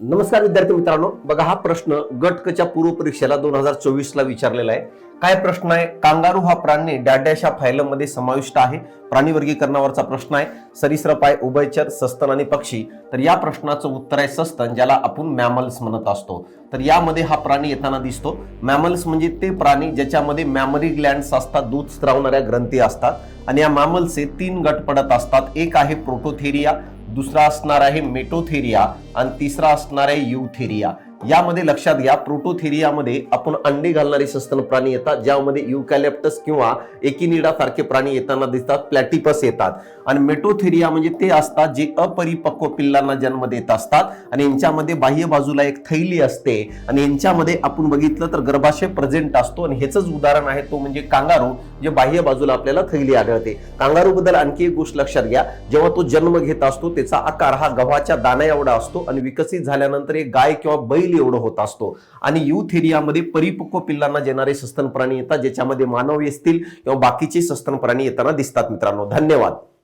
नमस्कार विद्यार्थी मित्रांनो, बघा हा प्रश्न गट क च्या पूर्व परीक्षेला 2024 ला विचारलेला आहे. काय प्रश्न आहे? कांगारू हा प्राणी डॅश फायलम मध्ये समाविष्ट आहे. प्राणी वर्गीकरणावरचा प्रश्न आहे. सरीसृप आहे, उभयचर, सस्तन आणि पक्षी. तर या प्रश्नाचं उत्तर आहे सस्तन, ज्याला आपण मॅमल्स म्हणत असतो. तर यामध्ये हा प्राणी येताना दिसतो. मॅमल्स म्हणजे ते प्राणी ज्याच्यामध्ये मॅमरी ग्लँड्स असतात, दूध स्त्रावणाऱ्या ग्रंथी असतात. आणि या मॅमल्सचे 3 गट पडत असतात. एक आहे प्रोटोथेरिया, दुसरा असणार आहे मेटोथेरिया आणि तिसरा असणार आहे युथेरिया. यामध्ये लक्षात घ्या, प्रोटोथेरियामध्ये आपण अंडे घालणारे सस्तन प्राणी येतात, ज्यामध्ये युकॅलिप्टस किंवा एकिनिडा सारखे प्राणी येताना दिसतात, प्लॅटिपस येतात. आणि मेटोथेरिया म्हणजे ते असतात जे अपरिपक्व पिल्लांना जन्म देत असतात आणि यांच्यामध्ये बाह्य बाजूला एक थैली असते आणि यांच्यामध्ये आपण बघितलं तर गर्भाशय प्रेझेंट असतो. आणि ह्याचंच उदाहरण आहे तो म्हणजे कांगारू, जे बाह्य बाजूला आपल्याला थैली आढळते. कांगारू बद्दल आणखी एक गोष्ट लक्षात घ्या, जेव्हा तो जन्म घेत असतो त्याचा आकार हा गव्हाच्या दाण्या एवढा असतो आणि विकसित झाल्यानंतर एक गाय किंवा बैल एवढं होत असतो. आणि युथेरियामध्ये परिपक्व पिल्लांना देणारे सस्तन प्राणी येतात, ज्याच्यामध्ये मानव असतील किंवा बाकीचे सस्तन प्राणी येताना दिसतात. मित्रांनो, धन्यवाद.